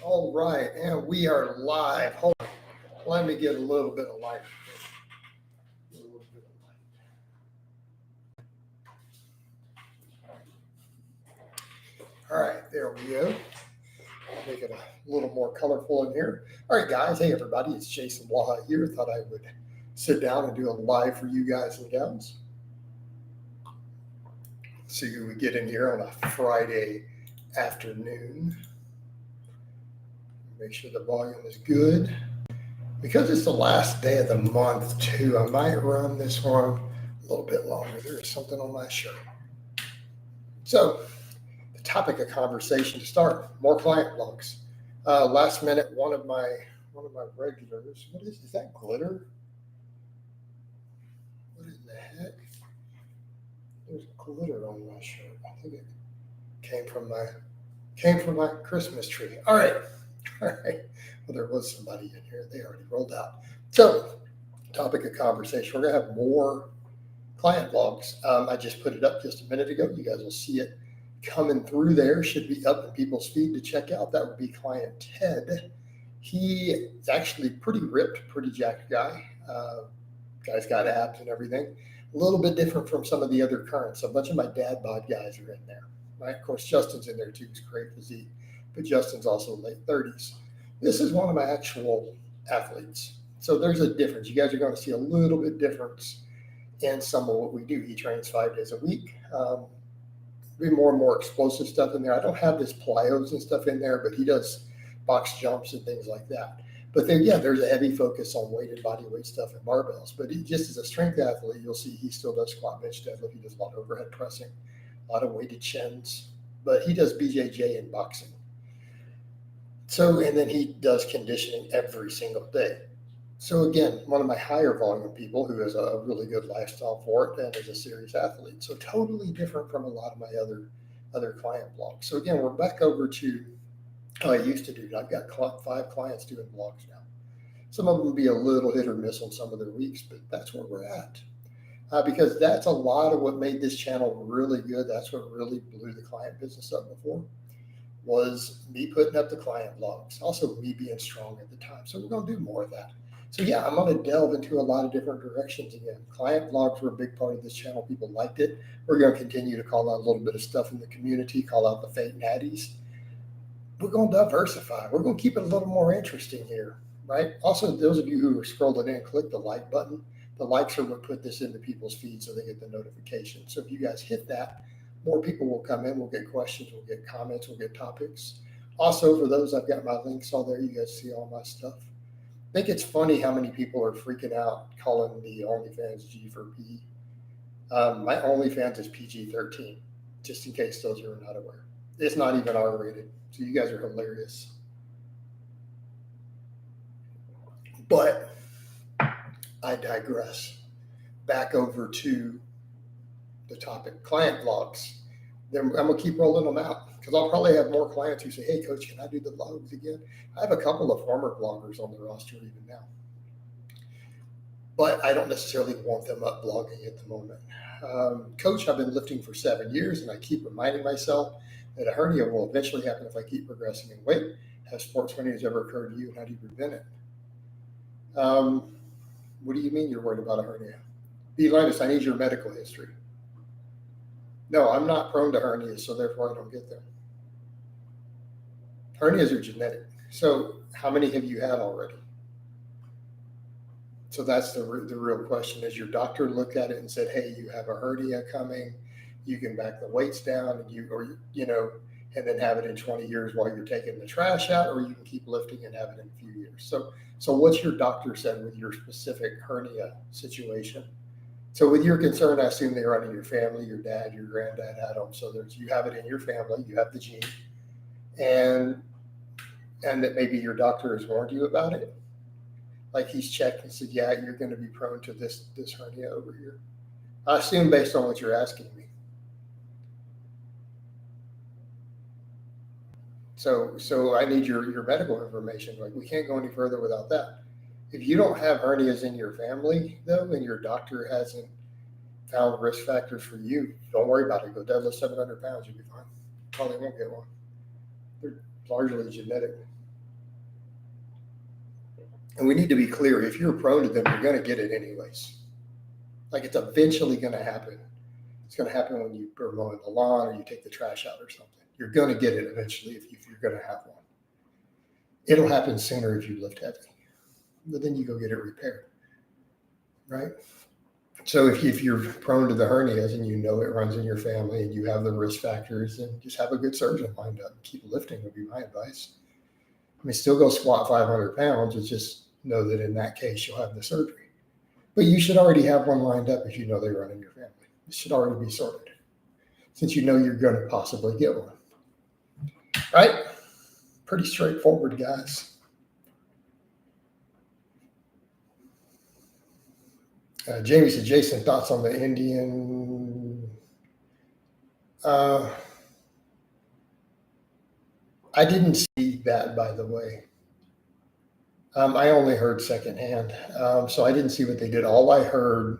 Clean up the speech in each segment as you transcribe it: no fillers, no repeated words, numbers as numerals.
All right, and we are live. Hold on. Let me get a little bit of light. All right, there we go. Make it a little more colorful in here. All right, guys. Hey, everybody. It's Jason Blaha here. Thought I would sit down and do a live for you guys and gals. See who we get in here on a Friday afternoon. Make sure the volume is good. Because it's the last day of the month, too, I might run this one a little bit longer. There is something on my shirt. So, the topic of conversation to start: more client blogs. Last minute, one of my regulars. What is that glitter? What in the heck? There's glitter on my shirt. I think it came from my Christmas tree. All right. Well, there was somebody in here. They already rolled out. So, topic of conversation. We're gonna have more client blogs. I just put it up just a minute ago. You guys will see it coming through there. Should be up in people's feed to check out. That would be client Ted. He is actually pretty ripped, pretty jacked guy. Guy's got abs and everything. A little bit different from some of the other currents. A bunch of my dad bod guys are in there. Right? Of course, Justin's in there too. He's great physique, but Justin's also late 30s. This is one of my actual athletes. So there's a difference. You guys are going to see a little bit difference in some of what we do. He trains 5 days a week. Be more and more explosive stuff in there. I don't have this plyos and stuff in there, but he does box jumps and things like that. But then, yeah, there's a heavy focus on weighted body weight stuff and barbells. But he just as a strength athlete, you'll see he still does squat, bench, deadlift. He does a lot of overhead pressing, a lot of weighted chins. But he does BJJ and boxing. So, and then he does conditioning every single day. So again, one of my higher volume people who has a really good lifestyle for it and is a serious athlete. So totally different from a lot of my other client blogs. So again, we're back over to how I used to do it. I've got 5 clients doing blogs now. Some of them will be a little hit or miss on some of their weeks, but that's where we're at. Because that's a lot of what made this channel really good. That's what really blew the client business up before, was me putting up the client blogs. Also me being strong at the time. So we're going to do more of that. So yeah, I'm going to delve into a lot of different directions again. Client blogs were a big part of this channel. People liked it. We're going to continue to call out a little bit of stuff in the community, call out the fake natties. We're going to diversify. We're going to keep it a little more interesting here, right? Also, those of you who are scrolling in, click the like button. The likes are what put this into people's feeds so they get the notification. So if you guys hit that, more people will come in. We'll get questions. We'll get comments. We'll get topics. Also, for those, I've got my links all there. You guys see all my stuff. I think it's funny how many people are freaking out calling the OnlyFans G for P. My OnlyFans is PG-13, just in case those who are not aware. It's not even R-rated, so you guys are hilarious. But I digress. Back over to the topic, client blogs. Then I'm going to keep rolling them out because I'll probably have more clients who say, hey, coach, can I do the blogs again? I have a couple of former bloggers on the roster even now. But I don't necessarily want them up blogging at the moment. Coach, I've been lifting for 7 years, and I keep reminding myself that a hernia will eventually happen if I keep progressing in weight. Have sports hernias ever occurred to you, and how do you prevent it? What do you mean you're worried about a hernia? Be honest, I need your medical history. No, I'm not prone to hernias, so therefore I don't get them. Hernias are genetic. So how many have you had already? So that's the real question. Has your doctor looked at it and said, hey, you have a hernia coming, you can back the weights down and then have it in 20 years while you're taking the trash out, or you can keep lifting and have it in a few years. So what's your doctor said with your specific hernia situation? So with your concern, I assume they run in your family, your dad, your granddad had them. So you have it in your family, you have the gene, and that maybe your doctor has warned you about it. Like he's checked and said, yeah, you're going to be prone to this hernia over here. I assume based on what you're asking me. So I need your medical information. Like we can't go any further without that. If you don't have hernias in your family, though, and your doctor hasn't found risk factors for you, don't worry about it. Go deadlift 700 pounds, you'll be fine. Probably won't get one. They're largely genetic. And we need to be clear, if you're prone to them, you're going to get it anyways. Like it's eventually going to happen. It's going to happen when you're mowing the lawn or you take the trash out or something. You're going to get it eventually if you're going to have one. It'll happen sooner if you lift heavy, but then you go get it repaired, right? So if you're prone to the hernias and you know it runs in your family and you have the risk factors, then just have a good surgeon lined up. Keep lifting would be my advice. I mean, still go squat 500 pounds. It's just know that in that case, you'll have the surgery. But you should already have one lined up if you know they run in your family. It should already be sorted since you know you're going to possibly get one. Right? Pretty straightforward, guys. Jamie said, Jason, thoughts on the Indian? I didn't see that, by the way. I only heard secondhand, so I didn't see what they did. All I heard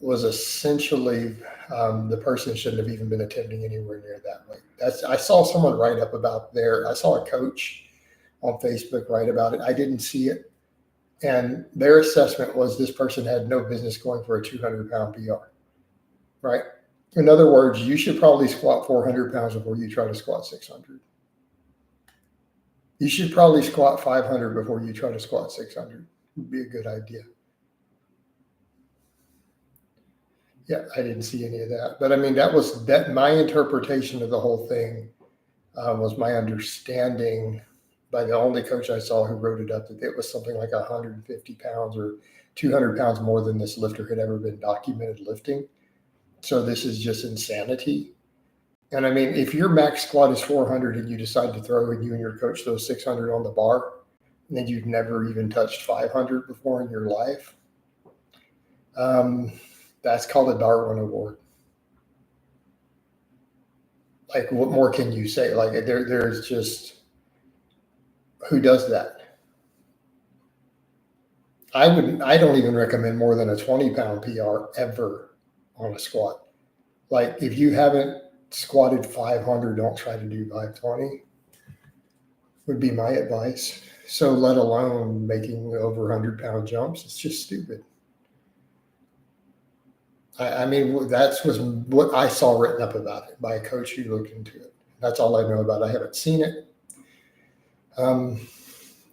was essentially the person shouldn't have even been attempting anywhere near that weight. I saw someone write up about I saw a coach on Facebook write about it. I didn't see it. And their assessment was this person had no business going for a 200-pound PR, right? In other words, you should probably squat 400 pounds before you try to squat 600. You should probably squat 500 before you try to squat 600. Would be a good idea. Yeah, I didn't see any of that. But I mean, my interpretation of the whole thing was my understanding by the only coach I saw who wrote it up that it was something like 150 pounds or 200 pounds more than this lifter had ever been documented lifting. So this is just insanity. And I mean, if your max squat is 400 and you decide to throw and you and your coach throw 600 on the bar, and then you've never even touched 500 before in your life, that's called a Darwin Award. Like, what more can you say? Like, there's just, who does that? I don't even recommend more than a 20-pound PR ever on a squat. Like, if you haven't squatted 500, don't try to do 520 would be my advice. So let alone making over 100-pound jumps. It's just stupid. I mean, that was what I saw written up about it by a coach who looked into it. That's all I know about it. I haven't seen it.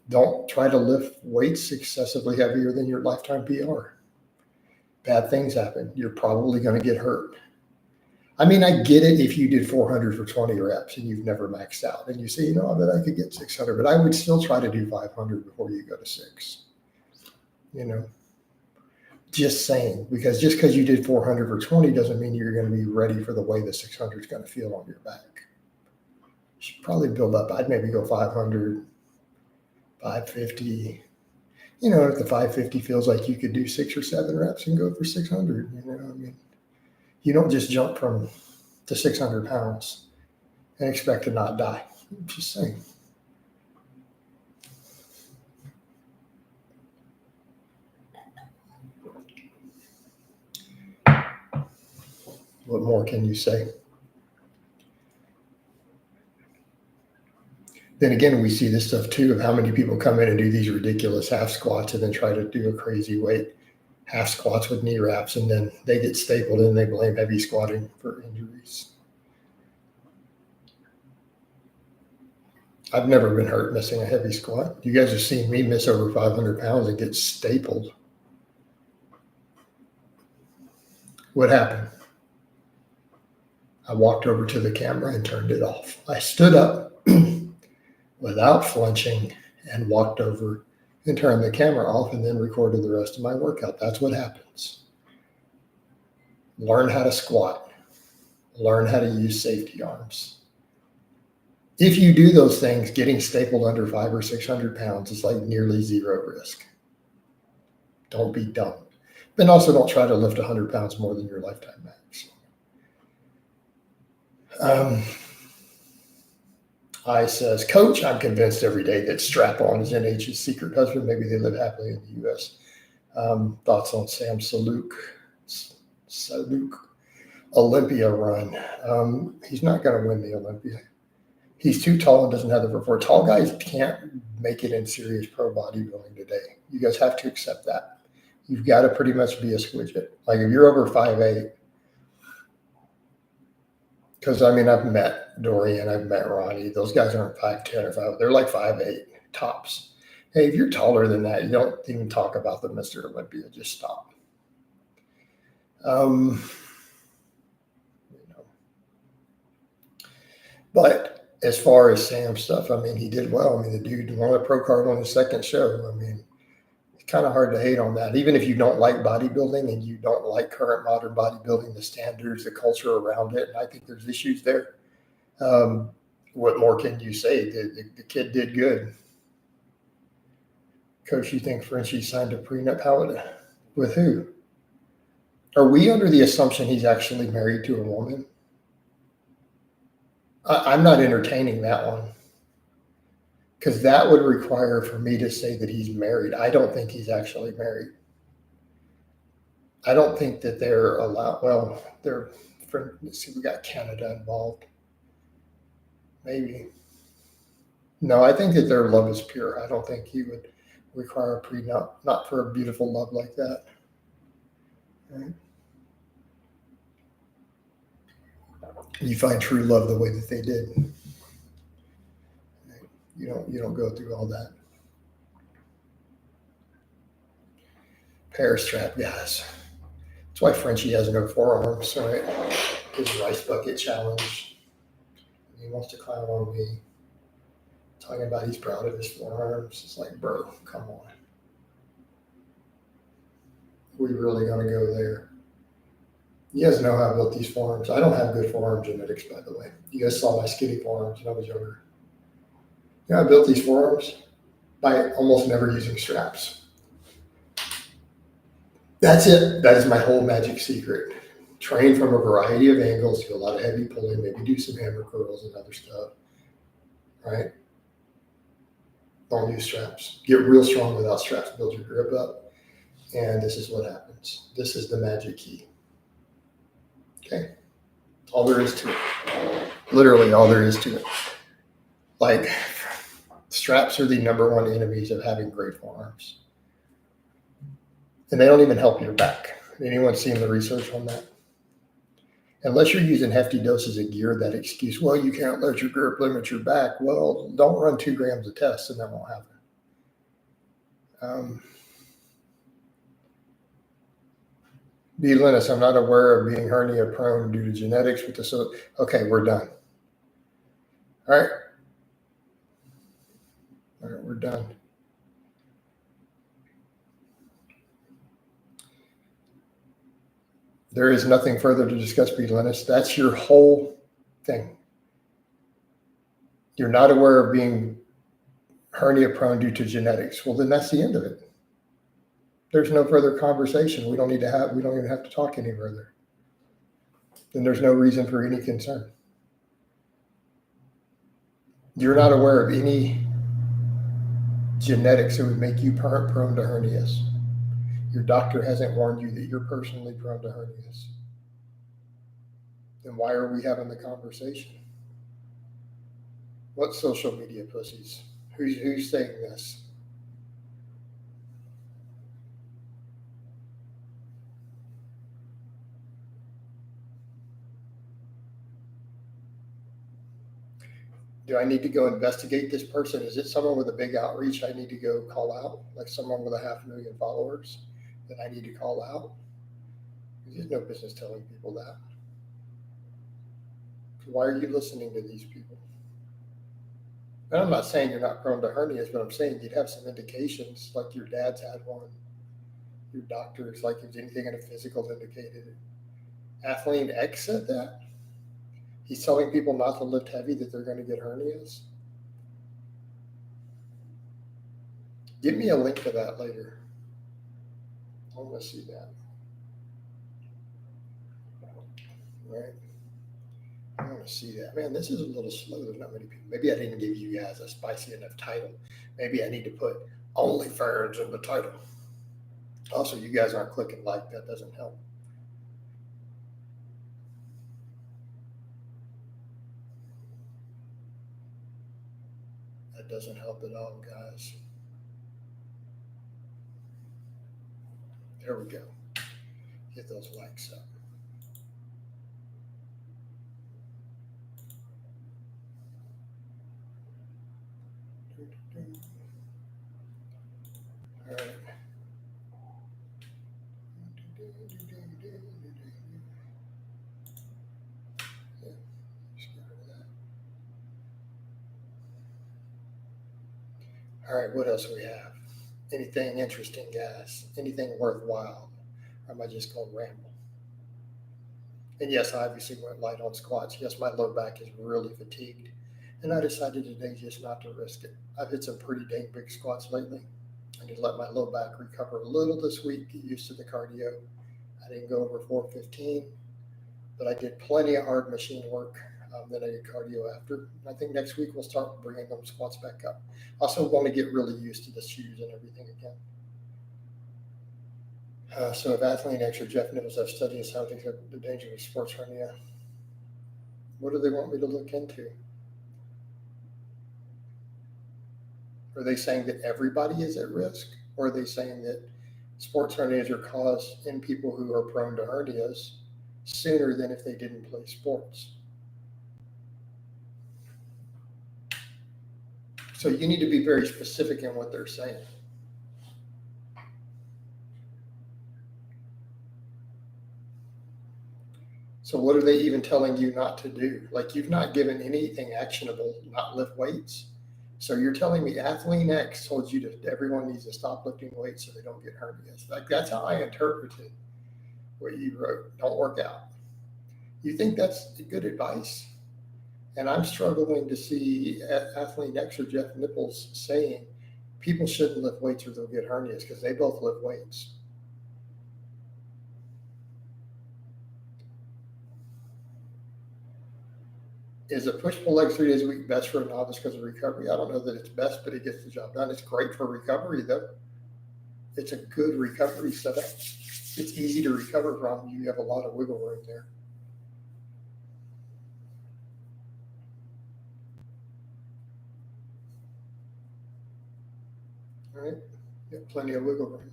Don't try to lift weights excessively heavier than your lifetime PR. Bad things happen. You're probably going to get hurt. I mean, I get it if you did 400 for 20 reps and you've never maxed out and you say, you know, I bet I could get 600, but I would still try to do 500 before you go to 6. You know, just saying, because you did 400 for 20 doesn't mean you're going to be ready for the way the 600 is going to feel on your back. You should probably build up. I'd maybe go 500, 550. You know, if the 550 feels like you could do 6 or 7 reps and go for 600, you know, I mean, you don't just jump to 600 pounds and expect to not die. I'm just saying. What more can you say? Then again, we see this stuff too of how many people come in and do these ridiculous half squats and then try to do a crazy weight half squats with knee wraps, and then they get stapled and they blame heavy squatting for injuries. I've never been hurt missing a heavy squat. You guys have seen me miss over 500 pounds and get stapled. What happened? I walked over to the camera and turned it off. I stood up without flinching and walked over and turned the camera off and then recorded the rest of my workout. That's what happens. Learn how to squat. Learn how to use safety arms. If you do those things, getting stapled under 500 or 600 pounds is like nearly zero risk. Don't be dumb. And also don't try to lift 100 pounds more than your lifetime max. I says, Coach, I'm convinced every day that Strap-On is NH's secret husband. Maybe they live happily in the U.S. Thoughts on Sam Saluk Olympia run. He's not going to win the Olympia. He's too tall and doesn't have the rapport. Tall guys can't make it in serious pro bodybuilding today. You guys have to accept that. You've got to pretty much be a squidget. Like if you're over 5'8", because I mean, I've met Dorian, I've met Ronnie. Those guys aren't 5'10" or 5. They're like 5'8" tops. Hey, if you're taller than that, you don't even talk about the Mr. Olympia. Just stop. But as far as Sam's stuff, I mean, he did well. I mean, the dude won a pro card on his second show. I mean, it's kind of hard to hate on that. Even if you don't like bodybuilding and you don't like current modern bodybuilding, the standards, the culture around it, and I think there's issues there. What more can you say? The kid did good. Coach, you think Frenchie signed a prenup? With who? Are we under the assumption he's actually married to a woman? I'm not entertaining that one, because that would require for me to say that he's married. I don't think he's actually married. I don't think that they're allowed. Well, let's see, we got Canada involved. Maybe. No, I think that their love is pure. I don't think he would require a prenup, not for a beautiful love like that. Right? You find true love the way that they did. Right? You don't go through all that. Pear strap guys. That's why Frenchie has no forearms, right? His rice bucket challenge. He wants to clown on me. Talking about he's proud of his forearms. It's like, bro, come on. We really gonna go there? You guys know how I built these forearms. I don't have good forearm genetics, by the way. You guys saw my skinny forearms when I was younger. You know, I built these forearms by almost never using straps. That's it. That is my whole magic secret. Train from a variety of angles, do a lot of heavy pulling, maybe do some hammer curls and other stuff, right? Don't use straps. Get real strong without straps. Build your grip up. And this is what happens. This is the magic key. Okay? All there is to it. Literally all there is to it. Like, straps are the number one enemies of having great forearms. And they don't even help your back. Anyone seen the research on that? Unless you're using hefty doses of gear, that excuse, well, you can't let your grip limit your back. Well, don't run 2 grams of tests and that won't happen. B. Linus, I'm not aware of being hernia prone due to genetics with the okay, we're done. All right, we're done. There is nothing further to discuss, B. Linus. That's your whole thing. You're not aware of being hernia prone due to genetics. Well, then that's the end of it. There's no further conversation. We don't even have to talk any further. Then there's no reason for any concern. You're not aware of any genetics that would make you prone to hernias. Your doctor hasn't warned you that you're personally prone to hernias. Then why are we having the conversation? What social media pussies? Who's saying this? Do I need to go investigate this person? Is it someone with a big outreach I need to go call out? Like someone with 500,000 followers that I need to call out? There's no business telling people that. Why are you listening to these people? And I'm not saying you're not prone to hernias, but I'm saying you'd have some indications, like your dad's had one. Your doctor's, like if anything in a physical indicated it. Athlete X said that. He's telling people not to lift heavy, that they're going to get hernias. Give me a link to that later. I want to see that. Right? I want to see that. Man, this is a little slow. There's not many people. Maybe I didn't give you guys a spicy enough title. Maybe I need to put OnlyFans in the title. Also, you guys aren't clicking like. That doesn't help. That doesn't help at all, guys. There we go. Get those likes up. All right. Yeah, just get rid of that. All right, what else we have? Anything interesting, guys? Anything worthwhile? Or am I just going to ramble? And yes, I obviously went light on squats. Yes, my low back is really fatigued. And I decided today just not to risk it. I've hit some pretty dang big squats lately. I need to let my low back recover a little this week, get used to the cardio. I didn't go over 415, but I did plenty of hard machine work. Then I did cardio after. I think next week we'll start bringing them squats back up. Also want to get really used to the shoes and everything again. So if Athlean X or Jeff Nichols have studied something of the danger of sports hernia, what do they want me to look into? Are they saying that everybody is at risk? Or are they saying that sports hernias are caused in people who are prone to hernias sooner than if they didn't play sports? So you need to be very specific in what they're saying. So what are they even telling you not to do? Like, you've not given anything actionable, not lift weights. So you're telling me Athlean X told you that everyone needs to stop lifting weights so they don't get hernias. Like, that's how I interpreted what you wrote. Don't work out. You think that's good advice? And I'm struggling to see Athlean X or Jeff Nichols saying people shouldn't lift weights or they'll get hernias, because they both lift weights. Is a push-pull leg 3 days a week best for a novice because of recovery? I don't know that it's best, but it gets the job done. It's great for recovery, though. It's a good recovery setup. It's easy to recover from. You have a lot of wiggle room there. All right, you have plenty of wiggle room.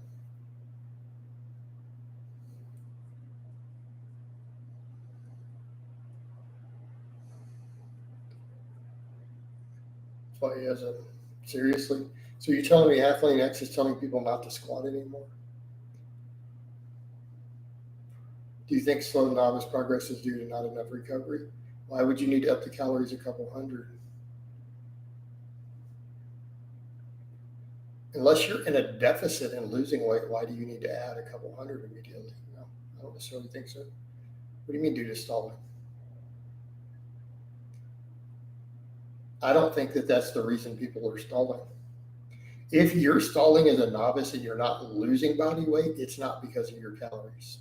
That's why he has a, seriously? So you're telling me Athlean X is telling people not to squat anymore? Do you think slow novice progress is due to not enough recovery? Why would you need to up the calories a couple hundred? Unless you're in a deficit and losing weight, why do you need to add a couple hundred immediately? No, I don't necessarily think so. What do you mean due to stalling? I don't think that that's the reason people are stalling. If you're stalling as a novice and you're not losing body weight, it's not because of your calories.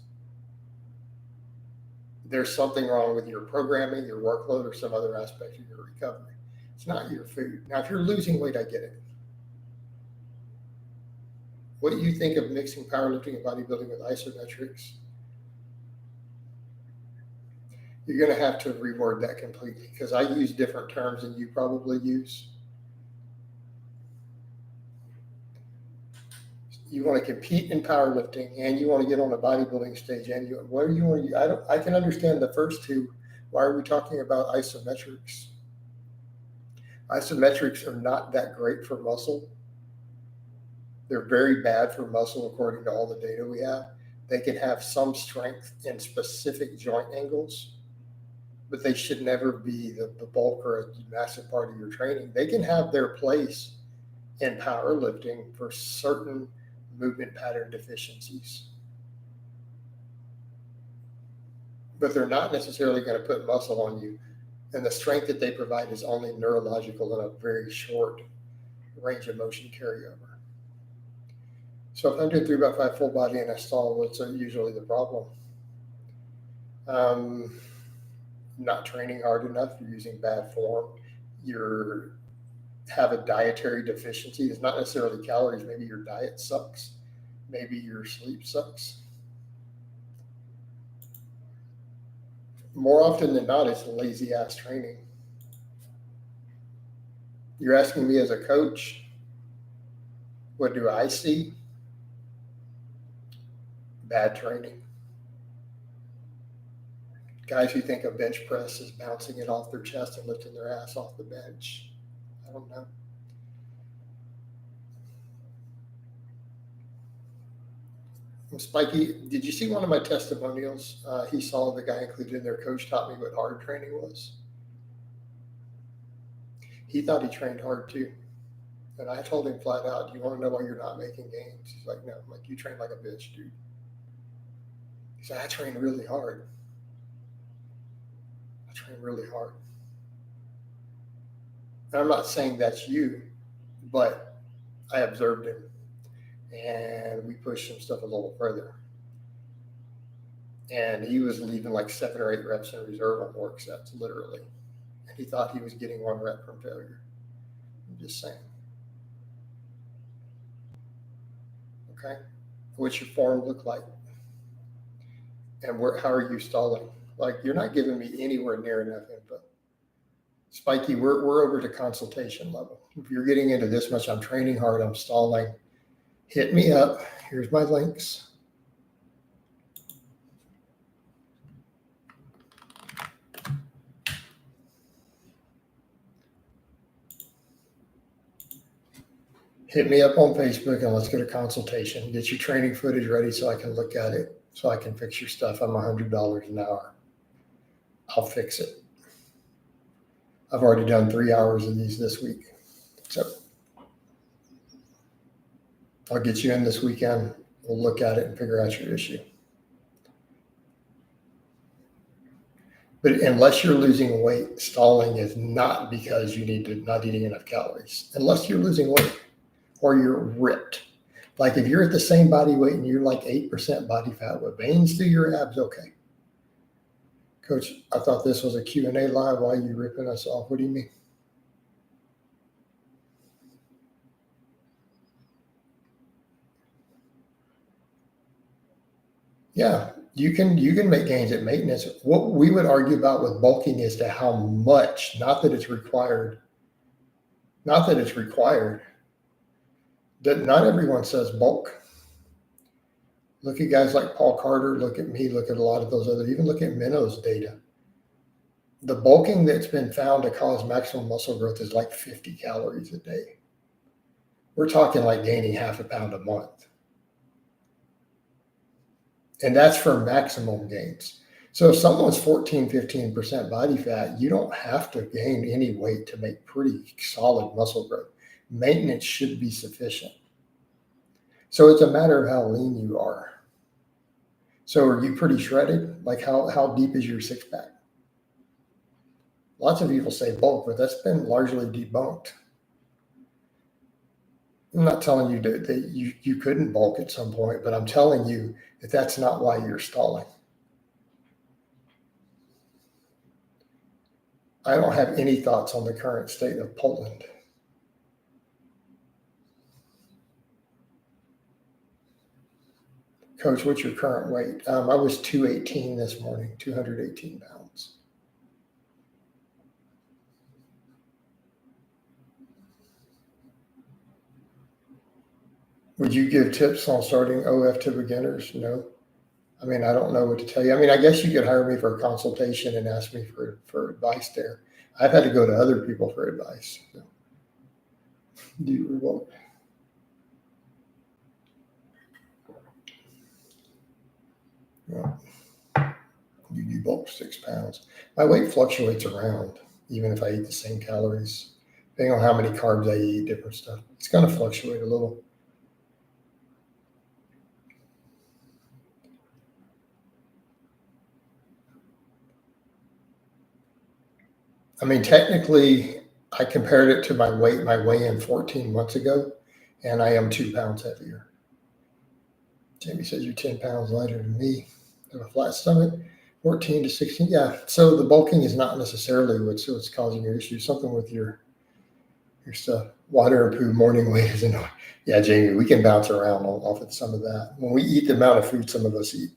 There's something wrong with your programming, your workload, or some other aspect of your recovery. It's not your food. Now, if you're losing weight, I get it. What do you think of mixing powerlifting and bodybuilding with isometrics? You're going to have to reword that completely, because I use different terms than you probably use. You want to compete in powerlifting and you want to get on a bodybuilding stage, and what do you want to? I can understand the first two. Why are we talking about isometrics? Isometrics are not that great for muscle. They're very bad for muscle according to all the data we have. They can have some strength in specific joint angles, but they should never be the bulk or a massive part of your training. They can have their place in powerlifting for certain movement pattern deficiencies, but they're not necessarily going to put muscle on you. And the strength that they provide is only neurological and a very short range of motion carryover. So if I'm doing 3x5 full body and I stall, what's usually the problem? Not training hard enough. You're using bad form. You have a dietary deficiency. It's not necessarily calories. Maybe your diet sucks. Maybe your sleep sucks. More often than not, it's lazy ass training. You're asking me as a coach, what do I see? Bad training. Guys who think a bench press is bouncing it off their chest and lifting their ass off the bench. I don't know. Spiky, did you see one of my testimonials? He saw the guy included in their coach taught me what hard training was. He thought he trained hard too. And I told him flat out, do you want to know why you're not making gains? He's like, no. I'm like, you train like a bitch, dude. He said, I train really hard. I train really hard. And I'm not saying that's you, but I observed him. And we pushed some stuff a little further. And he was leaving like 7 or 8 reps in reserve on work sets, literally. And he thought he was getting 1 rep from failure. I'm just saying. Okay? What's your form look like? And how are you stalling? Like, you're not giving me anywhere near enough input. Spiky, we're over to consultation level. If you're getting into this much, I'm training hard, I'm stalling, hit me up. Here's my links. Hit me up on Facebook and let's get a consultation. Get your training footage ready so I can look at it, so I can fix your stuff. I'm $100 an hour. I'll fix it. I've already done 3 hours of these this week. So I'll get you in this weekend. We'll look at it and figure out your issue. But unless you're losing weight, stalling is not because you need to not eating enough calories. Unless you're losing weight or you're ripped. Like if you're at the same body weight and you're like 8% body fat with veins through your abs, okay. Coach, I thought this was a Q&A live. Why are you ripping us off? What do you mean? Yeah, you can make gains at maintenance. What we would argue about with bulking is to how much, not that it's required. Not that it's required. That not everyone says bulk. Look at guys like Paul Carter, look at me, look at a lot of those other, even look at Minnow's data. The bulking that's been found to cause maximum muscle growth is like 50 calories a day. We're talking like gaining half a pound a month. And that's for maximum gains. So if someone's 14, 15% body fat, you don't have to gain any weight to make pretty solid muscle growth. Maintenance should be sufficient. So it's a matter of how lean you are. So are you pretty shredded? Like how deep is your six pack? Lots of people say bulk, but that's been largely debunked. I'm not telling you that you couldn't bulk at some point, but I'm telling you that that's not why you're stalling. I don't have any thoughts on the current state of Poland. Coach, what's your current weight? I was 218 this morning, 218 pounds. Would you give tips on starting OF to beginners? No. I mean, I don't know what to tell you. I mean, I guess you could hire me for a consultation and ask me for advice there. I've had to go to other people for advice. So. Do you revolt? Yeah. You bulk 6 pounds. My weight fluctuates around, even if I eat the same calories. Depending on how many carbs I eat, different stuff. It's going to fluctuate a little. I mean, technically, I compared it to my weigh-in 14 months ago, and I am 2 pounds heavier. Jamie says you're 10 pounds lighter than me. I have a flat stomach, 14 to 16. Yeah, so the bulking is not necessarily what's causing your issue. Something with your stuff. Water and poo, morning weight is annoying. Yeah, Jamie, we can bounce around off of some of that. When we eat the amount of food some of us eat,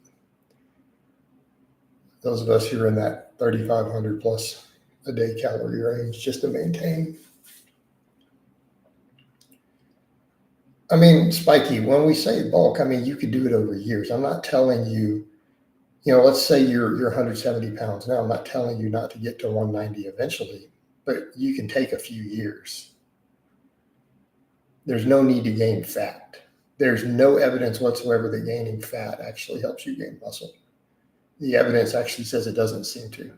those of us who are in that 3,500 plus a day calorie range just to maintain. I mean, spiky, when we say bulk, I mean, you could do it over years. I'm not telling you, let's say you're 170 pounds now. I'm not telling you not to get to 190 eventually, but you can take a few years. There's no need to gain fat. There's no evidence whatsoever that gaining fat actually helps you gain muscle. The evidence actually says it doesn't seem to.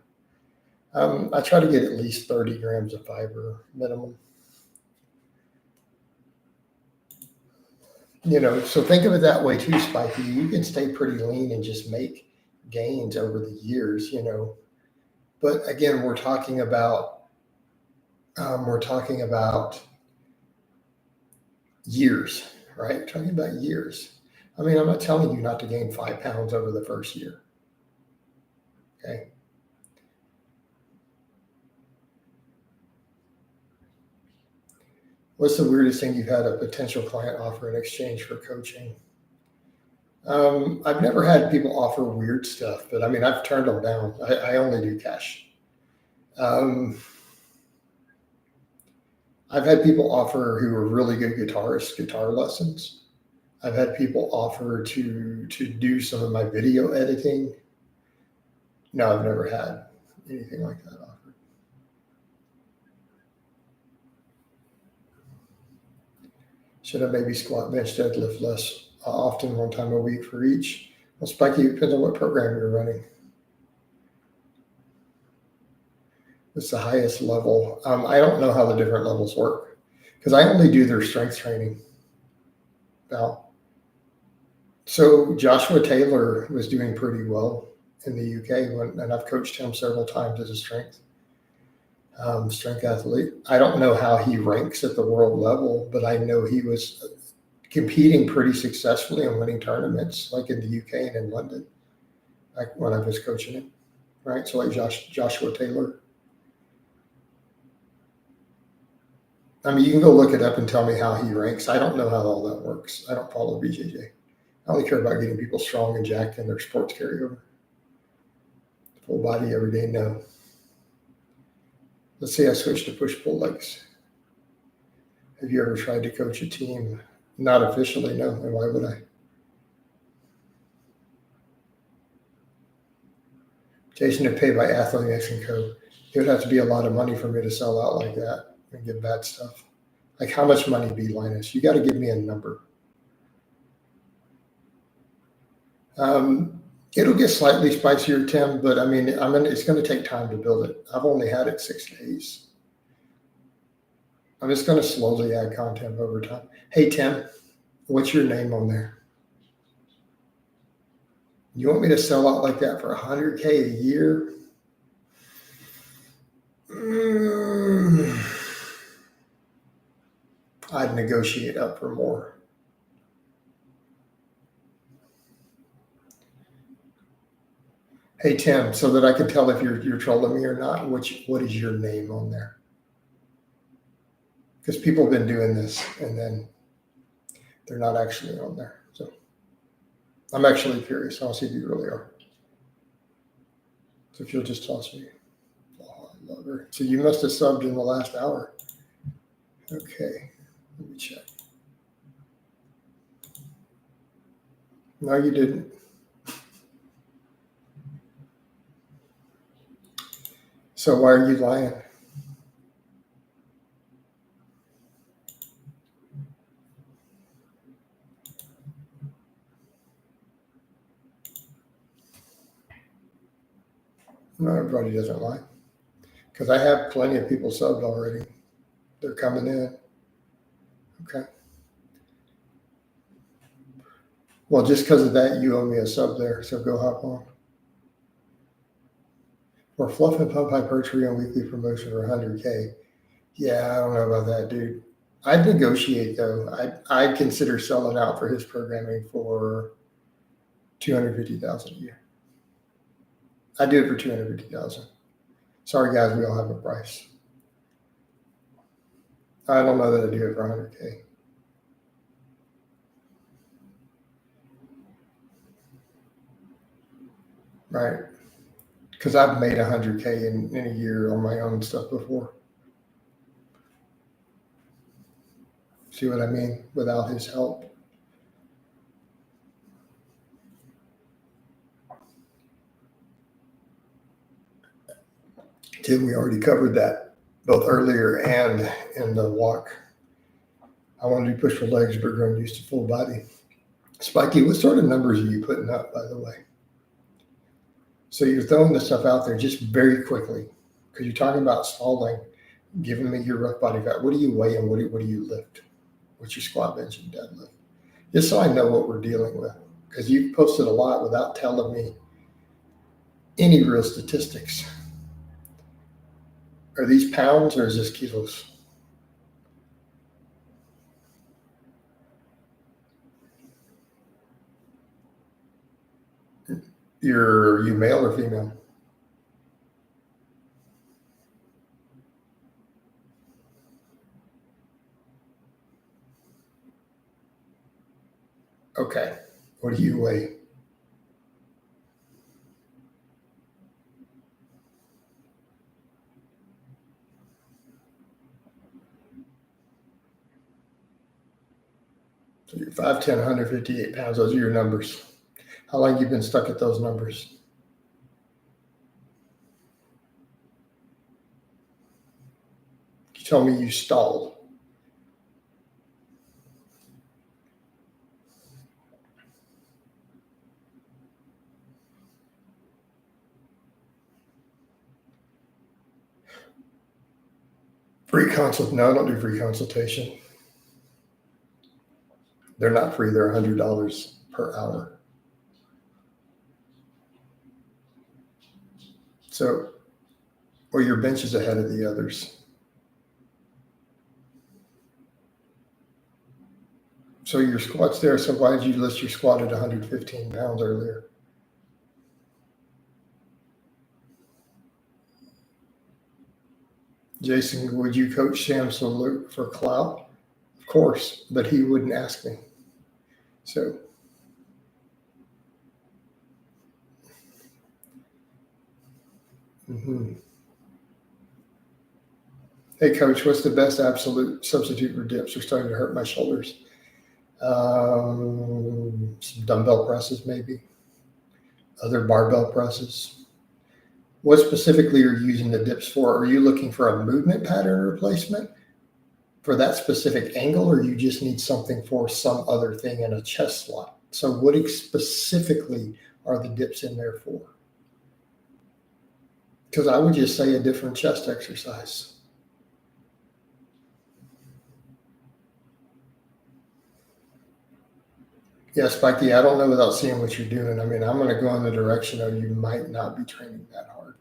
I try to get at least 30 grams of fiber minimum. So think of it that way too, Spiky. You can stay pretty lean and just make gains over the years, But again, we're talking about years, right? We're talking about years. I mean, I'm not telling you not to gain 5 pounds over the first year. Okay. What's the weirdest thing you've had a potential client offer in exchange for coaching? I've never had people offer weird stuff, but I mean, I've turned them down. I only do cash. I've had people offer who are really good guitarists guitar lessons. I've had people offer to do some of my video editing. No, I've never had anything like that offered. Should I maybe squat, bench, deadlift less often, 1 time a week for each? Well, Spiky, it depends on what program you're running. What's the highest level? I don't know how the different levels work because I only do their strength training. Now, so Joshua Taylor was doing pretty well in the UK, and I've coached him several times as a strength athlete. I don't know how he ranks at the world level, but I know he was competing pretty successfully and winning tournaments like in the UK and in London, like when I was coaching him, right? So like Joshua Taylor. I mean, you can go look it up and tell me how he ranks. I don't know how all that works. I don't follow BJJ. I only care about getting people strong and jacked in their sports carryover. Full body every day, no. Let's say I switch to push-pull legs. Have you ever tried to coach a team? Not officially, no. And why would I? Jason, to pay by Athletes and Co. It would have to be a lot of money for me to sell out like that and get bad stuff. Like how much money, B Linus? You got to give me a number. It'll get slightly spicier, Tim, but I mean, it's going to take time to build it. I've only had it 6 days. I'm just going to slowly add content over time. Hey, Tim, what's your name on there? You want me to sell out like that for $100K a year? I'd negotiate up for more. Hey, Tim, so that I can tell if you're trolling me or not, what is your name on there? Because people have been doing this and then they're not actually on there. So I'm actually curious. I'll see if you really are. So if you'll just toss me. Oh, I love her. So you must have subbed in the last hour. Okay, let me check. No, you didn't. So why are you lying? No, everybody doesn't lie. Because I have plenty of people subbed already. They're coming in. Okay. Well, just because of that, you owe me a sub there. So go hop on. Or Fluff and Pump Hypertrophy on weekly promotion for 100K. Yeah, I don't know about that, dude. I'd negotiate though. I'd consider selling out for his programming for $250,000 a year. I do it for $250,000. Sorry, guys, we all have a price. I don't know that I do it for 100K. Right. Because I've made 100K in a year on my own stuff before. See what I mean? Without his help. Tim, we already covered that both earlier and in the walk. I wanted to push for legs, but we're used to full body. Spiky, what sort of numbers are you putting up, by the way? So you're throwing this stuff out there just very quickly because you're talking about stalling, giving me your rough body fat. What do you weigh and what do you lift? What's your squat, bench, and deadlift? Just so I know what we're dealing with, because you've posted a lot without telling me any real statistics. Are these pounds or is this kilos? Are you male or female? Okay. What do you weigh? So you're 5'10", 158 pounds. Those are your numbers. How long have you been stuck at those numbers? You told me you stalled. Free consult? No, I don't do free consultation. They're not free. They're $100 per hour. So, well, your bench is ahead of the others. So your squat's there. So why did you list your squat at 115 pounds earlier? Jason, would you coach Sam Salute for clout? Of course, but he wouldn't ask me. So, Hey, coach, what's the best absolute substitute for dips? They're starting to hurt my shoulders. Some dumbbell presses, maybe. Other barbell presses. What specifically are you using the dips for? Are you looking for a movement pattern replacement for that specific angle, or you just need something for some other thing in a chest slot? So what specifically are the dips in there for? Because I would just say a different chest exercise. Yeah, Spiky, I don't know without seeing what you're doing. I mean, I'm going to go in the direction of you might not be training that hard.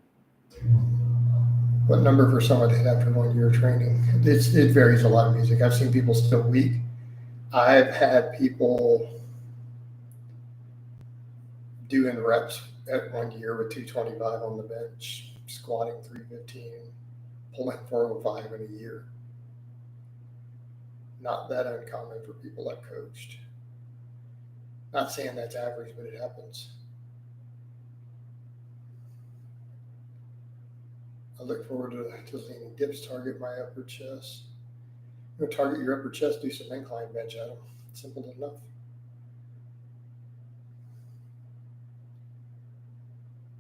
What number for someone to hit after 1 year of training? It varies a lot of music. I've seen people still weak. I've had people doing reps at 1 year with 225 on the bench, squatting 315, pulling 405 in a year. Not that uncommon for people I've coached. Not saying that's average, but it happens. I look forward to leaning dips, target my upper chest. You know, target your upper chest, do some incline bench at them. Simple enough.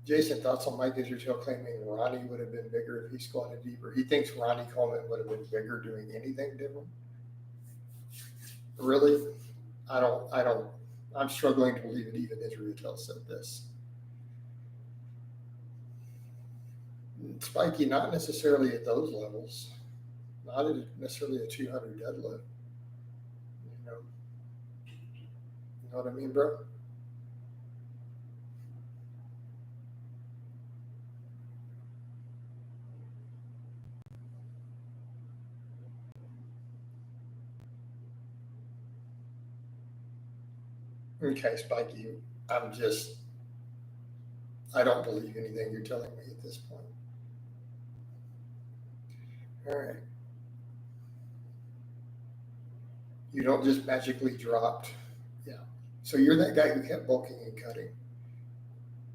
Jason, thoughts on Mike Israel claiming Ronnie would have been bigger if he squatted deeper. He thinks Ronnie Coleman would have been bigger doing anything different. Really? I'm struggling to believe it. Even Israel said this. Spiky, not necessarily at those levels. Not necessarily a 200 deadlift. You know what I mean, bro? Okay, Spiky, I don't believe anything you're telling me at this point. All right. You don't just magically dropped. Yeah. So you're that guy who kept bulking and cutting.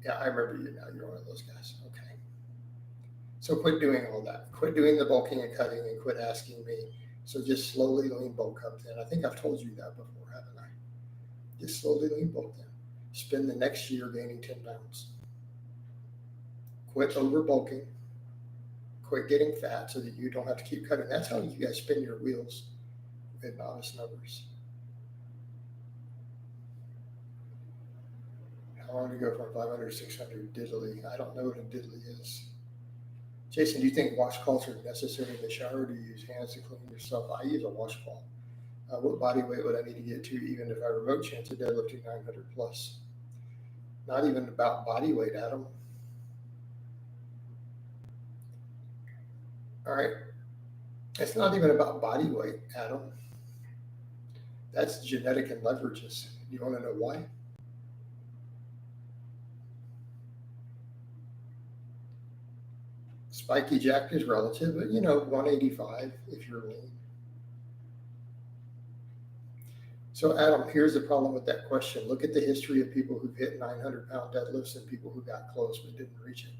Yeah, I remember you now. You're one of those guys. Okay. So quit doing all that. Quit doing the bulking and cutting and quit asking me So just slowly lean bulk up then. I think I've told you that before, haven't I? Just slowly lean bulk then. Spend the next year gaining 10 pounds. Quit over bulking. Quit getting fat so that you don't have to keep cutting. That's how you guys spin your wheels with novice numbers. How long to go from 500 to 600 diddly? I don't know what a diddly is. Jason, do you think washcloths are necessary in the shower? Do you use hands to clean yourself? I use a washcloth. What body weight would I need to get to even if I remote chance of deadlifting 900 plus? Not even about body weight, Adam. All right. It's not even about body weight, Adam. That's genetic and leverages. Do you want to know why? Spiky jacked is relative, but 185 if you're lean. So Adam, here's the problem with that question. Look at the history of people who've hit 900-pound deadlifts and people who got close but didn't reach it.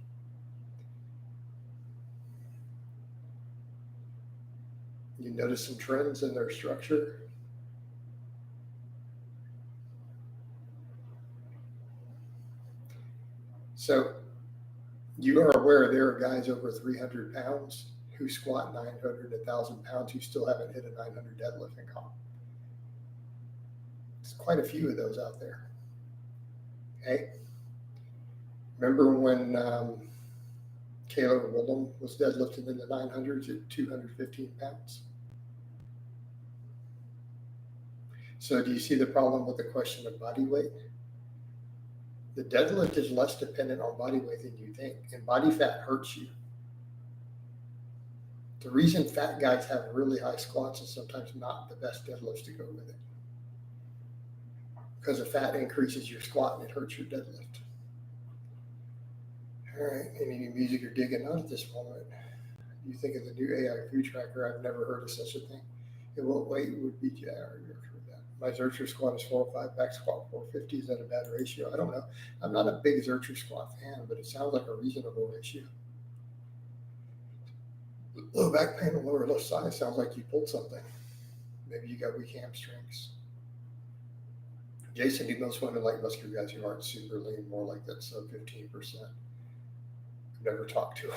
You notice some trends in their structure. So you are aware there are guys over 300 pounds who squat 900, 1,000 pounds who still haven't hit a 900 deadlift in comp. There's quite a few of those out there. Okay. Remember when Kayla Willem was deadlifting in the 900s at 215 pounds? So do you see the problem with the question of body weight? The deadlift is less dependent on body weight than you think, and body fat hurts you. The reason fat guys have really high squats is sometimes not the best deadlifts to go with it. Because the fat increases your squat and it hurts your deadlift. All right, any new music you're digging out at this moment? You think of the new AI food tracker? I've never heard of such a thing. At what weight would be my Zercher squat is 405, back squat 450. Is that a bad ratio? I don't know. I'm not a big Zercher squat fan, but it sounds like a reasonable ratio. Low back pain and lower left side sounds like you pulled something. Maybe you got weak hamstrings. Jason, do most women like muscular guys who aren't super lean, more like that sub 15%? I've never talked to them.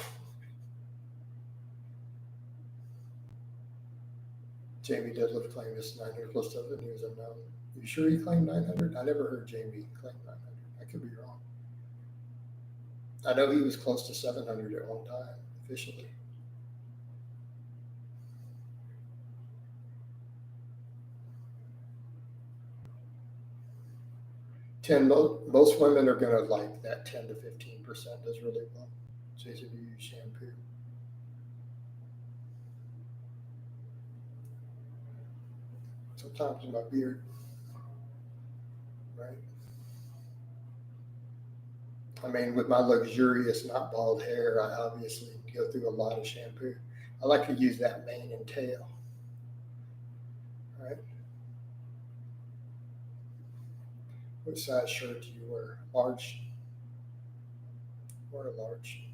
Jamie deadlift claimed this 900 plus stuff, and he was unknown. You sure he claimed 900? I never heard Jamie claim 900. I could be wrong. I know he was close to 700 at one time, officially. Most women are going to like that 10 to 15% does really well. Jason, do you use shampoo? Sometimes in my beard, right? I mean, with my luxurious, not bald hair, I obviously go through a lot of shampoo. I like to use that mane and tail, right? What size shirt do you wear? Large? Wear a large.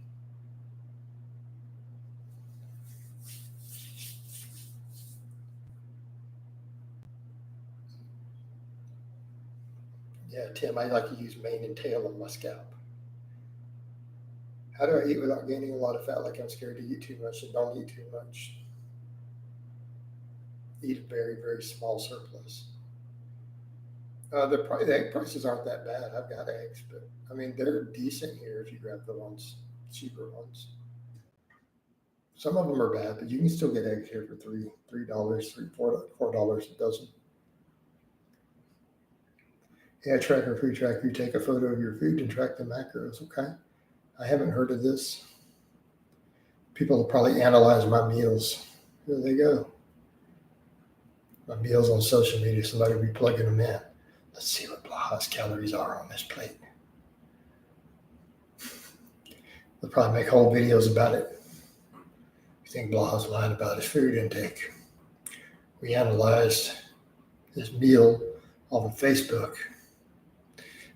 Yeah, Tim, I like to use mane and tail on my scalp. How do I eat without gaining a lot of fat? Like I'm scared to eat too much, and don't eat too much. Eat a very, very small surplus. The egg prices aren't that bad. I've got eggs, but I mean, they're decent here if you grab the ones, cheaper ones. Some of them are bad, but you can still get eggs here for $3, $4 a dozen. Yeah, tracker, food tracker. You take a photo of your food and track the macros. Okay. I haven't heard of this. People will probably analyze my meals. Here they go. My meals on social media. Somebody will be plugging them in. Let's see what Blaha's calories are on this plate. They'll probably make whole videos about it. You think Blaha's lying about his food intake? We analyzed his meal off of Facebook.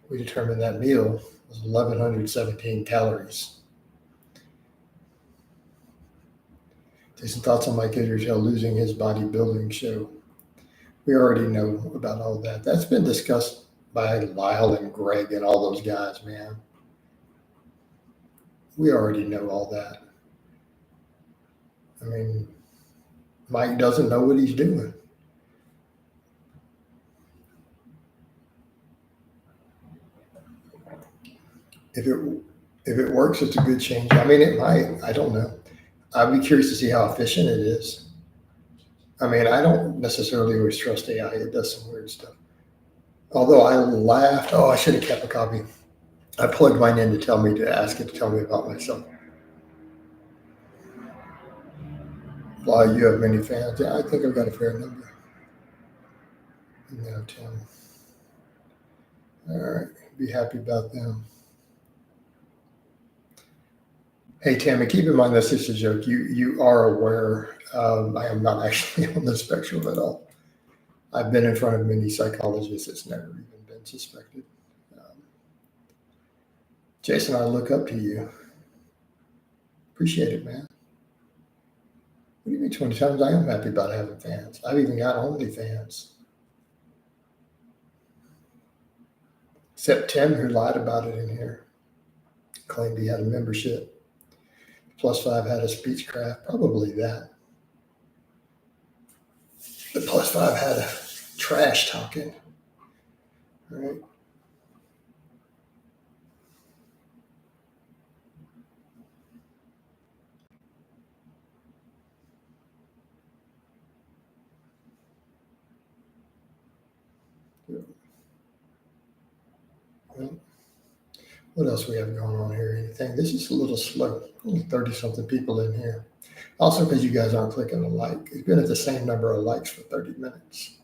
We determined that meal was 1,117 calories. Jason, thoughts on Mike Israel losing his bodybuilding show? We already know about all that. That's been discussed by Lyle and Greg and all those guys, man. We already know all that. I mean, Mike doesn't know what he's doing. If it works, it's a good change. I mean, it might. I don't know. I'd be curious to see how efficient it is. I mean, I don't necessarily always trust AI. It does some weird stuff. Although I laughed. Oh, I should have kept a copy. I plugged mine in to ask it to tell me about myself. Blaha, you have many fans. Yeah, I think I've got a fair number. No, Tim. All right. Be happy about them. Hey, Tammy, keep in mind that's just a joke. You are aware I am not actually on the spectrum at all. I've been in front of many psychologists. It's never even been suspected. Jason, I look up to you. Appreciate it, man. What do you mean 20 times? I am happy about having fans. I've even got OnlyFans. Except Tim, who lied about it in here, claimed he had a membership. +5 had a speechcraft, probably that. The +5 had a trash talking, right? Well, what else we have going on here? Anything? This is a little slow. Only 30-something people in here. Also, because you guys aren't clicking a like. It's been at the same number of likes for 30 minutes.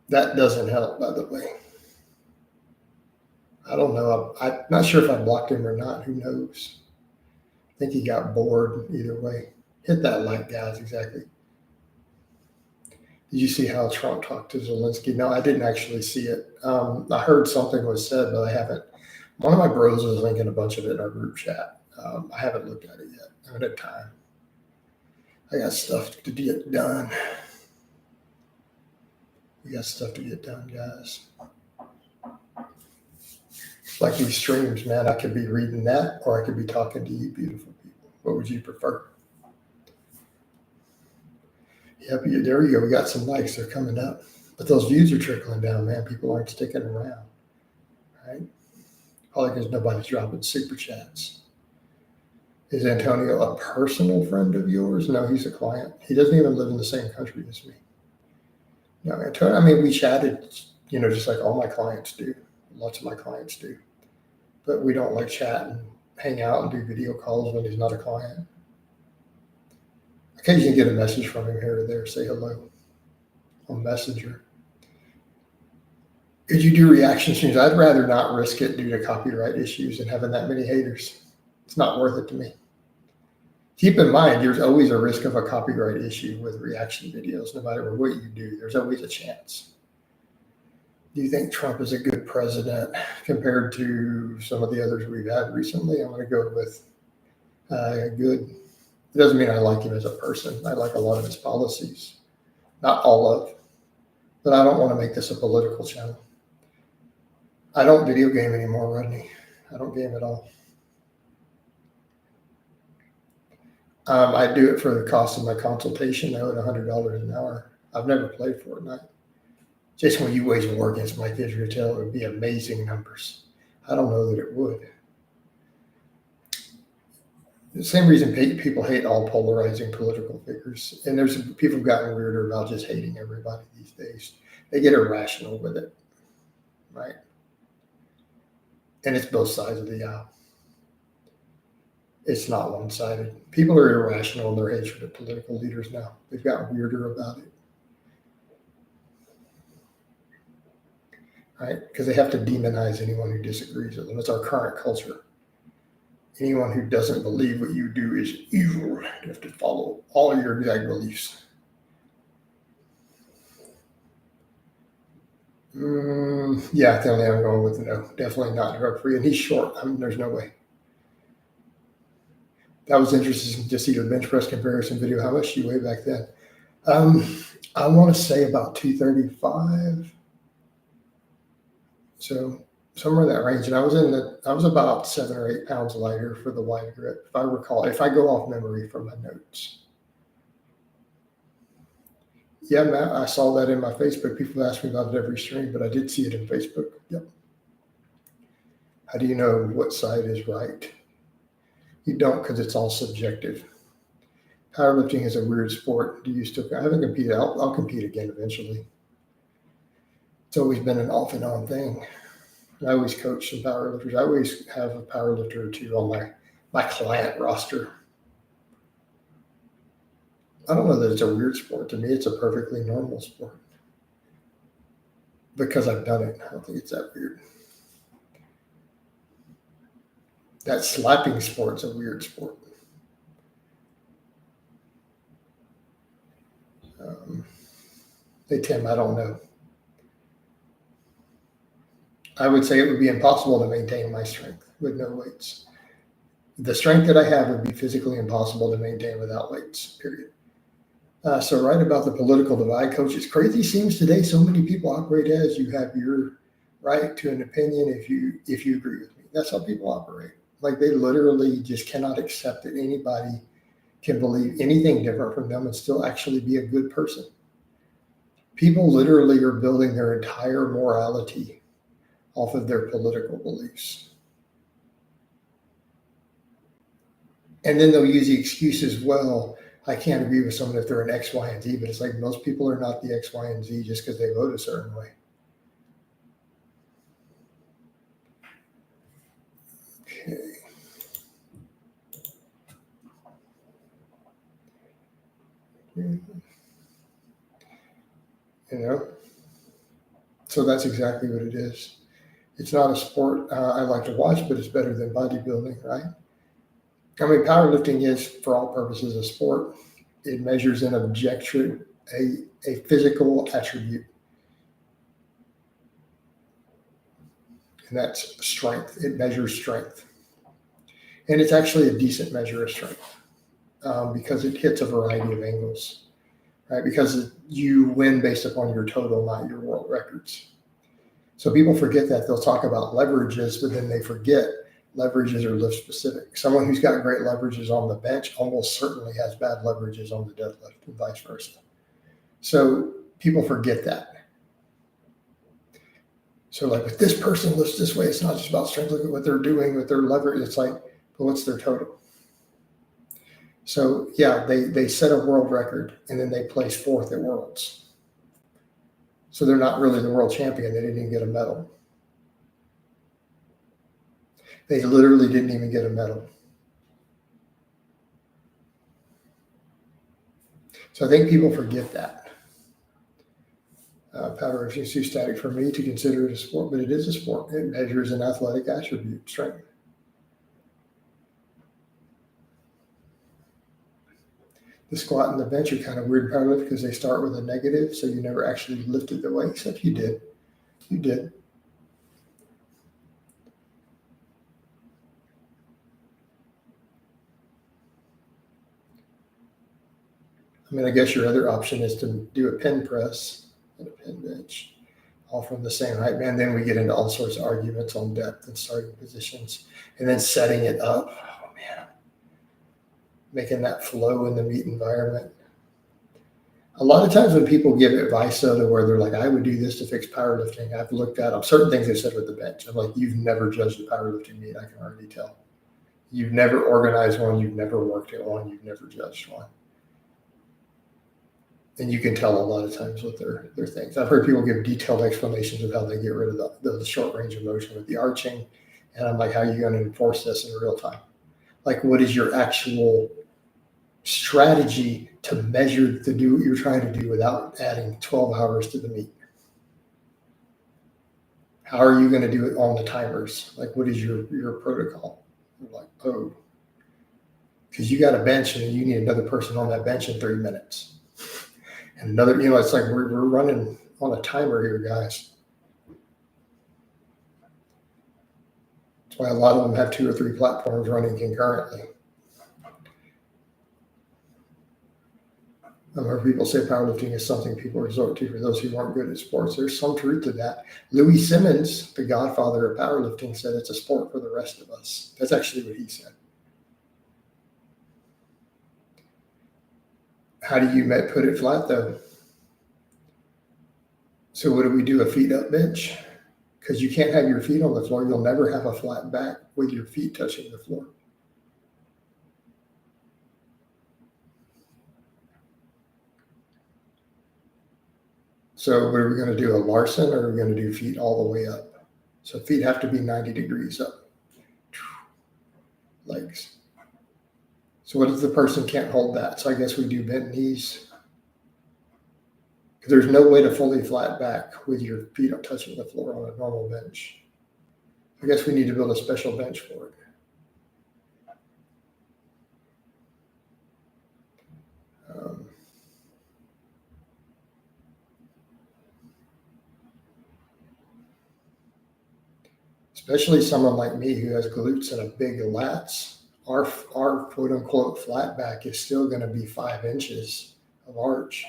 That doesn't help, by the way. I don't know. I'm not sure if I blocked him or not. Who knows? I think he got bored either way. Hit that like, guys. Exactly. Did you see how Trump talked to Zelensky? No, I didn't actually see it. I heard something was said, but I haven't. One of my bros was linking a bunch of it in our group chat. I haven't looked at it yet. I haven't had time. I got stuff to get done. We got stuff to get done, guys. It's like these streams, man. I could be reading that, or I could be talking to you, beautiful people. What would you prefer? Yep, there you go. We got some likes. They're coming up. But those views are trickling down, man. People aren't sticking around, right? Probably because nobody's dropping super chats. Is Antonio a personal friend of yours? No, he's a client. He doesn't even live in the same country as me. No, Antonio, I mean, we chatted, just like all my clients do. Lots of my clients do. But we don't like chat and hang out and do video calls when he's not a client. Occasionally get a message from him here or there, say hello on Messenger. Could you do reaction streams? I'd rather not risk it due to copyright issues and having that many haters. It's not worth it to me. Keep in mind, there's always a risk of a copyright issue with reaction videos. No matter what you do, there's always a chance. Do you think Trump is a good president compared to some of the others we've had recently? I'm going to go with good. It doesn't mean I like him as a person. I like a lot of his policies. Not all of, but I don't want to make this a political channel. I don't video game anymore, Rodney. I don't game at all. I do it for the cost of my consultation. I owe it $100 an hour. I've never played Fortnite. Just when you wage a war against Mike Israel, it would be amazing numbers. I don't know that it would. The same reason people hate all polarizing political figures. And there's people have gotten weirder about just hating everybody these days. They get irrational with it, right? And it's both sides of the aisle. It's not one-sided. People are irrational in their hatred of political leaders now. They've gotten weirder about it. Right? Because they have to demonize anyone who disagrees with them. It's our current culture. Anyone who doesn't believe what you do is evil. You have to follow all of your exact beliefs. Yeah, the only I'm going with no. Definitely not drug-free. And he's short. There's no way. That was interesting to see your bench press comparison video. How much do you weigh back then? I want to say about 235. So somewhere in that range. And I was about 7 or 8 pounds lighter for the wide grip, if I recall, if I go off memory from my notes. Yeah, Matt, I saw that in my Facebook. People ask me about it every stream, but I did see it in Facebook. Yep. How do you know what side is right? You don't, because it's all subjective. Powerlifting is a weird sport. Do you still? I haven't competed. I'll compete again eventually. It's always been an off and on thing. I always coach some powerlifters. I always have a powerlifter or two on my client roster. I don't know that it's a weird sport. To me, it's a perfectly normal sport. Because I've done it, I don't think it's that weird. That slapping sport's a weird sport. Hey, Tim, I don't know. I would say it would be impossible to maintain my strength with no weights. The strength that I have would be physically impossible to maintain without weights, period. So right about the political divide, Coach, it's crazy seems today so many people operate as you have your right to an opinion if you agree with me. That's how people operate. Like they literally just cannot accept that anybody can believe anything different from them and still actually be a good person. People literally are building their entire morality off of their political beliefs. And then they'll use the excuse as well, I can't agree with someone if they're an X, Y, and Z, but it's like most people are not the X, Y, and Z just because they vote a certain way. Okay. You know, so that's exactly what it is. It's not a sport I like to watch, but it's better than bodybuilding, right? I mean, powerlifting is, for all purposes, a sport. It measures an objective, a physical attribute, and that's strength. It measures strength, and it's actually a decent measure of strength because it hits a variety of angles, right? Because you win based upon your total, not your world records. So people forget that. They'll talk about leverages, but then they forget leverages are lift specific. Someone who's got great leverages on the bench almost certainly has bad leverages on the deadlift and vice versa. So people forget that. So like if this person lifts this way, it's not just about strength. Look at what they're doing with their leverage. It's like, but what's their total? So yeah, they set a world record and then they place 4th at Worlds. So they're not really the world champion. They didn't even get a medal. They literally didn't even get a medal. So I think people forget that. Powerlifting is too static for me to consider it a sport, but it is a sport. It measures an athletic attribute, strength. The squat and the bench are kind of weird in powerlifting because they start with a negative, so you never actually lifted the weight, except you did. You did. I mean, I guess your other option is to do a pin press and a pin bench, all from the same height. Man, then we get into all sorts of arguments on depth and starting positions, and then setting it up. Oh, man. Making that flow in the meet environment. A lot of times when people give advice, though, to where they're like, I would do this to fix powerlifting, I've looked at them. Certain things they said with the bench. I'm like, you've never judged a powerlifting meet. I can already tell. You've never organized one. You've never worked at one. You've never judged one. And you can tell a lot of times with their things. I've heard people give detailed explanations of how they get rid of the short range of motion with the arching. And I'm like, how are you going to enforce this in real time? Like, what is your actual strategy to measure to do what you're trying to do without adding 12 hours to the meet? How are you going to do it on the timers? Like, what is your protocol? I'm like, oh, because you got a bench and you need another person on that bench in 30 minutes. And another, it's like we're running on a timer here, guys. That's why a lot of them have 2 or 3 platforms running concurrently. I've heard people say powerlifting is something people resort to for those who aren't good at sports. There's some truth to that. Louis Simmons, the godfather of powerlifting, said it's a sport for the rest of us. That's actually what he said. How do you put it flat, though? So what do we do, a feet up bench? Because you can't have your feet on the floor. You'll never have a flat back with your feet touching the floor. So what are we going to do, a Larson, or are we going to do feet all the way up? So feet have to be 90 degrees up. Legs. So what if the person can't hold that? So I guess we do bent knees. Because there's no way to fully flat back with your feet touching the floor on a normal bench. I guess we need to build a special bench for it. Especially someone like me who has glutes and a big lats, our quote unquote flat back is still going to be 5 inches of arch.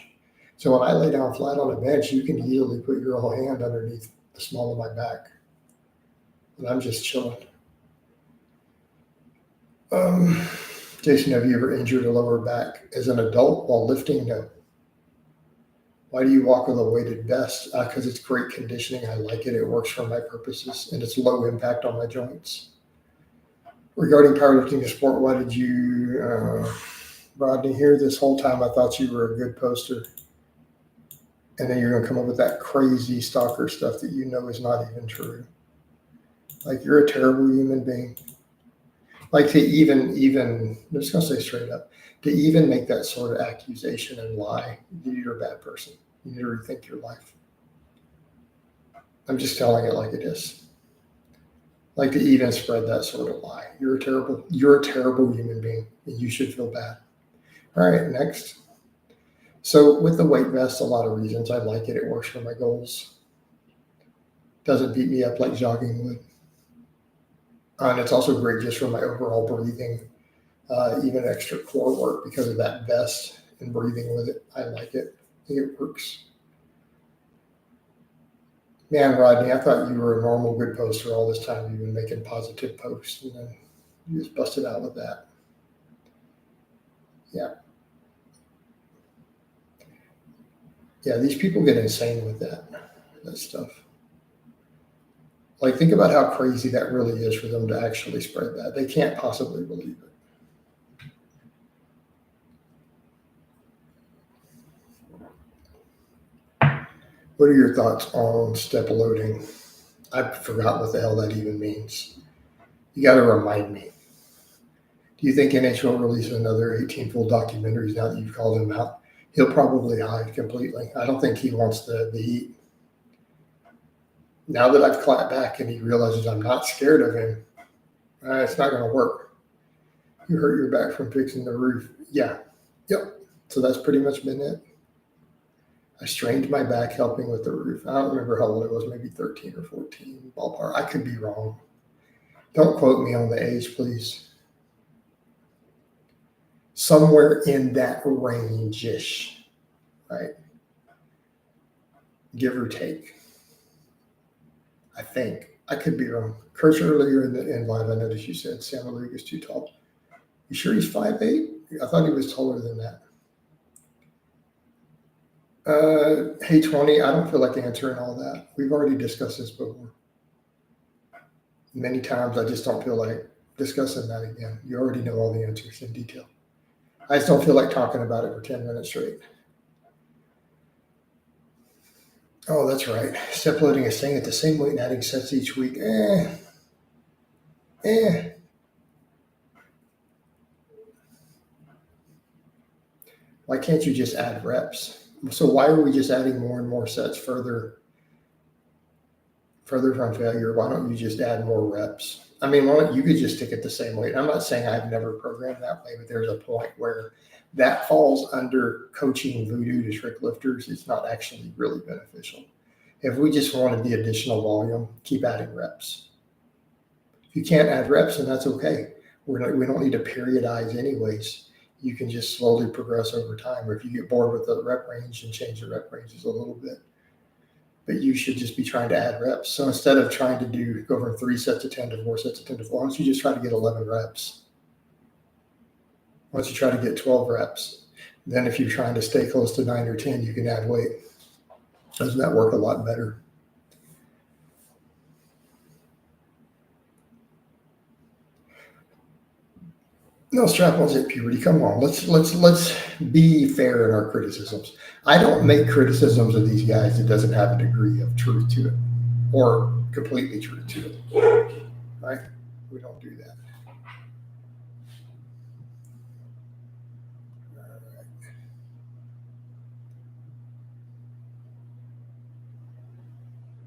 So when I lay down flat on a bench, you can easily put your whole hand underneath the small of my back. And I'm just chilling. Jason, have you ever injured a lower back as an adult while lifting? No. Why do you walk with a weighted vest? Because it's great conditioning. I like it. It works for my purposes, and it's low impact on my joints. Regarding powerlifting, the sport, why did you, Rodney, here this whole time I thought you were a good poster, and then you're going to come up with that crazy stalker stuff that you know is not even true. Like, you're a terrible human being. Like, to even, I'm just going to say straight up, to even make that sort of accusation and lie, you're a bad person. You need to rethink your life. I'm just telling it like it is. Like, to even spread that sort of lie. You're a terrible human being, and you should feel bad. All right, next. So with the weight vest, a lot of reasons. I like it. It works for my goals. Doesn't beat me up like jogging would. And it's also great just for my overall breathing, even extra core work because of that vest and breathing with it. I like it. I think it works. Man, Rodney, I thought you were a normal good poster all this time. You've been making positive posts, and then you just busted out with that. Yeah. Yeah, these people get insane with that stuff. Like, think about how crazy that really is for them to actually spread that. They can't possibly believe it. What are your thoughts on step loading? I forgot what the hell that even means. You got to remind me. Do you think NH will release another 18 full documentaries now that you've called him out? He'll probably hide completely. I don't think he wants the heat. Now that I've clapped back and he realizes I'm not scared of him, it's not going to work. You hurt your back from fixing the roof. Yeah. Yep. So that's pretty much been it. I strained my back helping with the roof. I don't remember how old it was, maybe 13 or 14, ballpark. I could be wrong. Don't quote me on the age, please. Somewhere in that range-ish, right? Give or take. I think. I could be wrong. Kurt, earlier in live, I noticed you said Sam Luke is too tall. You sure he's 5'8"? I thought he was taller than that. Hey, 20, I don't feel like answering all that. We've already discussed this before. Many times, I just don't feel like discussing that again. You already know all the answers in detail. I just don't feel like talking about it for 10 minutes straight. Oh, that's right. Step loading is staying at the same weight and adding sets each week. Why can't you just add reps? So why are we just adding more and more sets further from failure? Why don't you just add more reps? I mean, you could just stick at the same weight. I'm not saying I've never programmed that way, but there's a point where that falls under coaching voodoo to trick lifters. It's not actually really beneficial. If we just wanted the additional volume, keep adding reps. If you can't add reps, then that's okay. We don't need to periodize anyways. you can just slowly progress over time. Or if you get bored with the rep range, and change the rep ranges a little bit. But you should just be trying to add reps. So instead of trying to go from 3 sets of 10 to 4 sets of 10 to 4, why don't you just try to get 11 reps? Once you try to get 12 reps, then if you're trying to stay close to 9 or 10, you can add weight. Doesn't that work a lot better? No strap-ons at puberty. Come on, let's be fair in our criticisms. I don't make criticisms of these guys that doesn't have a degree of truth to it, or completely true to it. Right? We don't do that.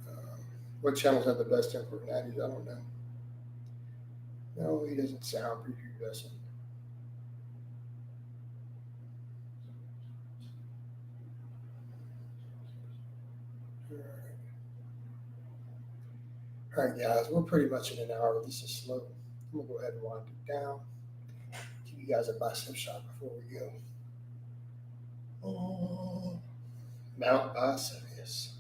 All right. What channels have the best info for natties? I don't know. No, he doesn't sound prepubescent. All right, guys, we're pretty much in an hour. This is slow. I'm gonna go ahead and wind it down. Give you guys a bicep shot before we go. Oh, Mount bicep, yes.